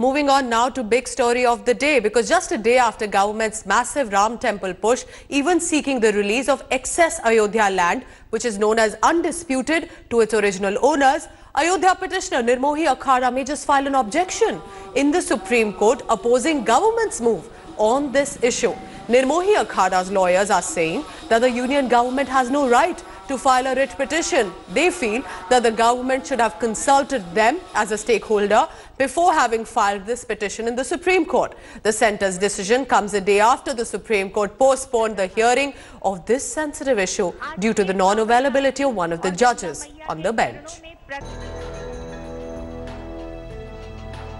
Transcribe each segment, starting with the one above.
Moving on now to big story of the day, because just a day after government's massive Ram temple push, even seeking the release of excess Ayodhya land, which is known as undisputed to its original owners, Ayodhya petitioner Nirmohi Akhada may just file an objection in the Supreme Court opposing government's move on this issue. Nirmohi Akhada's lawyers are saying that the union government has no right to file a writ petition. They feel that the government should have consulted them as a stakeholder before having filed this petition in the Supreme Court. The centre's decision comes a day after the Supreme Court postponed the hearing of this sensitive issue due to the non-availability of one of the judges on the bench.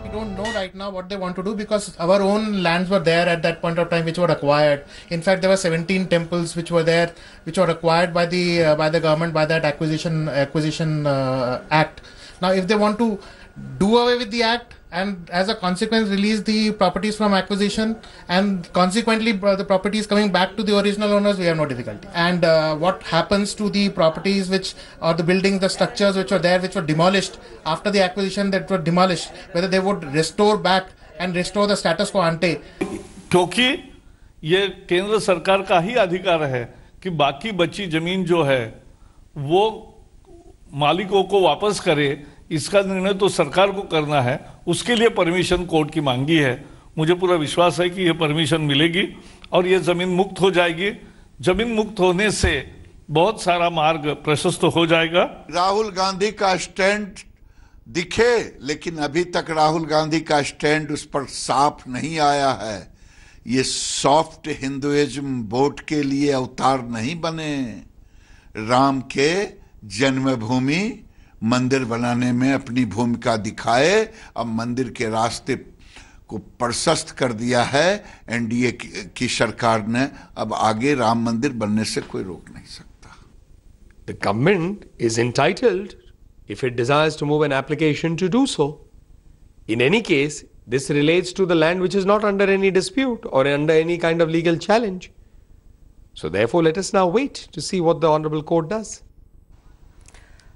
We don't know right now what they want to do, because our own lands were there at that point of time which were acquired. In fact, there were 17 temples which were there, which were acquired by the government by that acquisition act. Now, if they want to do away with the act and as a consequence release the properties from acquisition and consequently the properties coming back to the original owners, we have no difficulty. And what happens to the properties or the buildings, the structures which were there, which were demolished after the acquisition, that were demolished, whether they would restore back and restore the status quo ante. क्योंकि ये केंद्र सरकार का ही अधिकार है कि बाकी बची जमीन जो है वो मालिकों को वापस करे, इसका निर्णय तो सरकार को करना है। उसके लिए परमिशन कोर्ट की मांगी है। मुझे पूरा विश्वास है कि ये परमिशन मिलेगी और ये जमीन मुक्त हो जाएगी। जमीन मुक्त होने से बहुत सारा मार्ग प्रशस्त हो जाएगा। राहुल गांधी का स्टैंड दिखे, लेकिन अभी तक राहुल गांधी का स्टैंड उस पर साफ नहीं आया है। ये सॉफ्ट हिंदुइज्म वोट के लिए अवतार नहीं बने। राम के जन्मभूमि मंदिर बनाने में अपनी भूमिका दिखाए। अब मंदिर के रास्ते को प्रशस्त कर दिया है एनडीए की सरकार ने। अब आगे राम मंदिर बनने से कोई रोक नहीं सकता। The government is entitled, if it desires to move an application, to do so. In any case, this relates to the land which is not under any dispute or under any kind of legal challenge. So therefore, let us now wait to see what the Honorable Court does.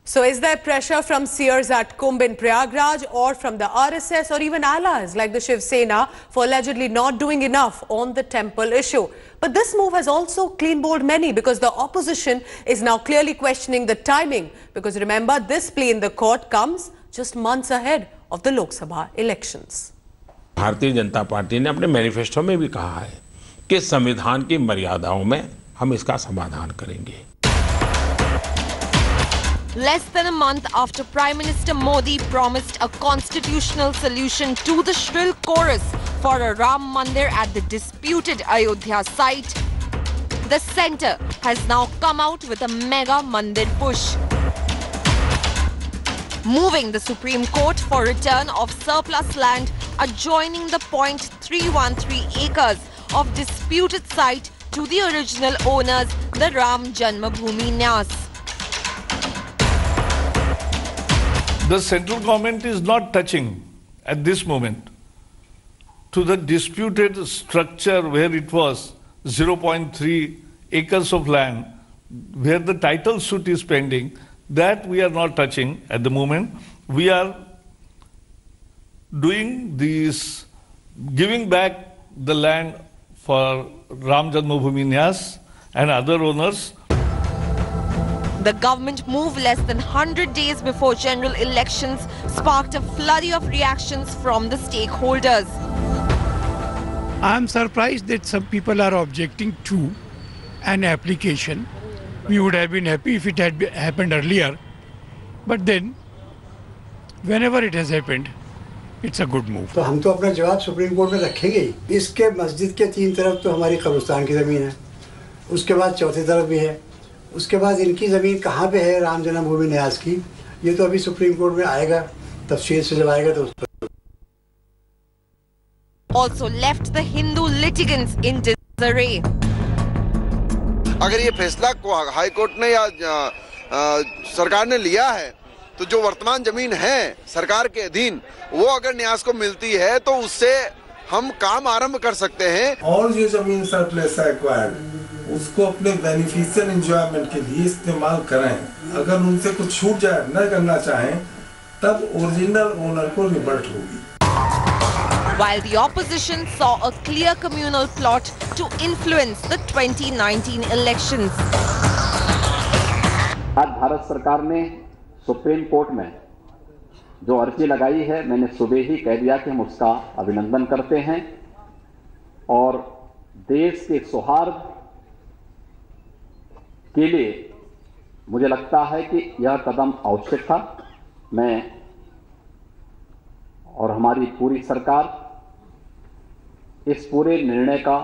So is there pressure from seers at Kumbh in Prayagraj or from the RSS or even allies like the Shiv Sena for allegedly not doing enough on the temple issue? But this move has also clean bowled many, because the opposition is now clearly questioning the timing. Because remember, this plea in the court comes just months ahead of the Lok Sabha elections. Bharatiya Janata party ने अपने manifesto में भी कहा है कि संविधान की मर्यादाओं में हम इसका समाधान करेंगे। Less than a month after Prime Minister Modi promised a constitutional solution to the shrill chorus for a Ram Mandir at the disputed Ayodhya site, the centre has now come out with a mega Mandir push, moving the Supreme Court for return of surplus land adjoining the 0.313 acres of disputed site to the original owners, the Ram Janmabhoomi Nyas. The central government is not touching at this moment to the disputed structure where it was 0.3 acres of land, where the title suit is pending. That we are not touching at the moment. We are doing this, giving back the land for Ram Janmabhoomi Nyas and other owners. The government move less than 100 days before general elections sparked a flurry of reactions from the stakeholders. I am surprised that some people are objecting to an application. We would have been happy if it had happened earlier. But then, whenever it has happened, it's a good move. तो हम तो अपना जवाब supreme court में रखेंगे ही। इसके मस्जिद के 3 तरफ तो हमारी कब्रिस्तान की ज़मीन है, उसके बाद चौथी तरफ भी है, उसके बाद इनकी ज़मीन कहाँ पे है राम जन्मभूमि न्यास की, ये तो अभी सुप्रीम कोर्ट में आएगा, तफसील से जब आएगा तो उस पर। Also left the Hindu litigants in disarray. अगर ये फैसला हाई कोर्ट ने या सरकार ने लिया है, तो जो वर्तमान जमीन है सरकार के अधीन, वो अगर न्यास को मिलती है तो उससे हम काम आरंभ कर सकते हैं। और ये जमीन सरप्लस है एक्वायर्ड, उसको अपने बेनिफिशियल एंजॉयमेंट के लिए इस्तेमाल करें। अगर उनसे कुछ छूट जाए न करना चाहें, तब ओरिजिनल ओनर को रिवर्ट होगी। while the opposition saw a clear communal plot to influence the 2019 elections. आज भारत सरकार ने सुप्रीम कोर्ट में जो अर्जी लगाई है, मैंने सुबह ही कह दिया कि हम उसका अभिनंदन करते हैं और देश के सौहार्द के लिए मुझे लगता है कि यह कदम आवश्यक था। मैं और हमारी पूरी सरकार इस पूरे निर्णय का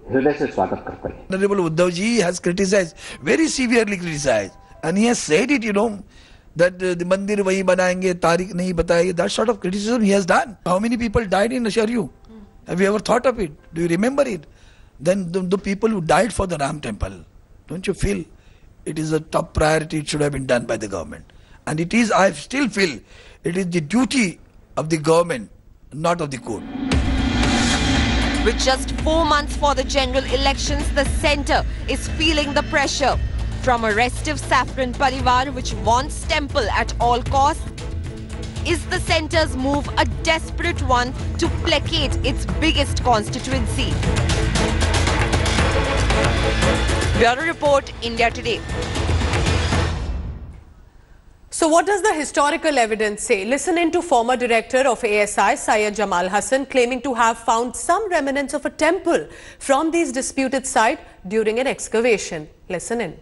हृदय से स्वागत करते हैं। Honorable Uddhav ji has criticized, very severely criticized, and he has said it, that the mandir wahi banayenge, tarikh nahi batayenge. That sort of criticism he has done. How many people died in Sharyu? Have you ever thought of it? Do you remember it? Then the people who died for the Ram temple, don't you feel it is a top priority? It should have been done by the government. And it is, I still feel, it is the duty of the government, not of the court. With just 4 months for the general elections, the centre is feeling the pressure from a restive saffron parivar which wants temple at all costs. Is the centre's move a desperate one to placate its biggest constituency? Bureau Report, India Today. So what does the historical evidence say? Listen in to former director of ASI, Syed Jamal Hassan, claiming to have found some remnants of a temple from these disputed site during an excavation. Listen in.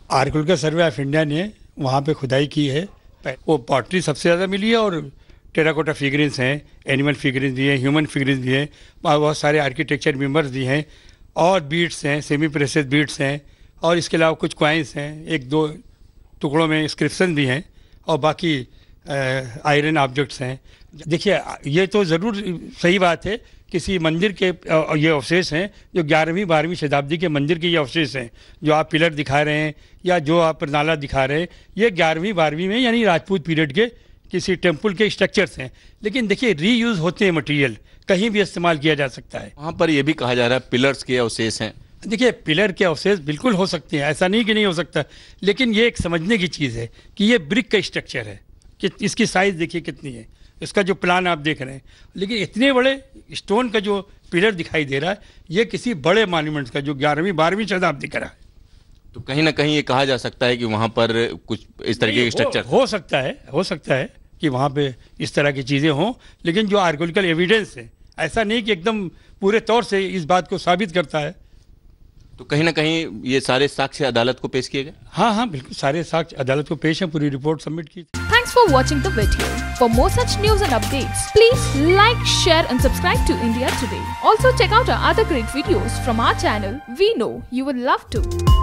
Archaeological survey of India ने वहाँ पे खुदाई की है। वो pottery सबसे ज़्यादा मिली है और टेराकोटा फिगरिन्स हैं, एनिमल फिगरिन्स भी हैं, ह्यूमन फिगरिन्स भी हैं, बहुत सारे आर्किटेक्चर मेंबर्स भी हैं और बीट्स हैं, सेमी प्रेसियस बीट्स हैं और इसके अलावा कुछ कॉइन्स हैं, एक दो टुकड़ों में इंस्क्रिप्शन भी हैं और बाकी आयरन ऑब्जेक्ट्स हैं। देखिए, ये तो ज़रूर सही बात है, किसी मंदिर के ये अवशेष हैं जो 11वीं 12वीं शताब्दी के मंदिर के ये अवशेष हैं जो आप पिलर दिखा रहे हैं या जो आप नाला दिखा रहे हैं, ये 11वीं 12वीं में यानी राजपूत पीरियड के किसी टेम्पल के स्ट्रक्चर्स हैं। लेकिन देखिए, रीयूज़ होते हैं मटेरियल, कहीं भी इस्तेमाल किया जा सकता है। वहाँ पर यह भी कहा जा रहा है पिलर्स के अवशेष हैं। देखिए, पिलर के अवशेष बिल्कुल हो सकते हैं, ऐसा नहीं कि नहीं हो सकता, लेकिन ये एक समझने की चीज़ है कि ये ब्रिक का स्ट्रक्चर है कि इसकी साइज़ देखिए कितनी है, इसका जो प्लान आप देख रहे हैं, लेकिन इतने बड़े स्टोन का जो पिलर दिखाई दे रहा है ये किसी बड़े मॉन्यूमेंट्स का जो 11वीं 12वीं शताब्दी का है। तो कहीं ना कहीं ये कहा जा सकता है कि वहाँ पर कुछ इस तरह के स्ट्रक्चर हो सकता है कि वहाँ पे इस तरह की चीज़ें हों, लेकिन जो आर्कियोलॉजिकल एविडेंस है ऐसा नहीं कि एकदम पूरे तौर से इस बात को साबित करता है। तो कहीं ना कहीं ये सारे साक्ष्य अदालत को पेश किए गए। हाँ, बिल्कुल सारे साक्ष्य अदालत को पेश है, पूरी रिपोर्ट सबमिट की। Thanks for watching the video. For more such news and updates, please like, share and subscribe to India Today. Also check out our other great videos from our channel. We know you will love to.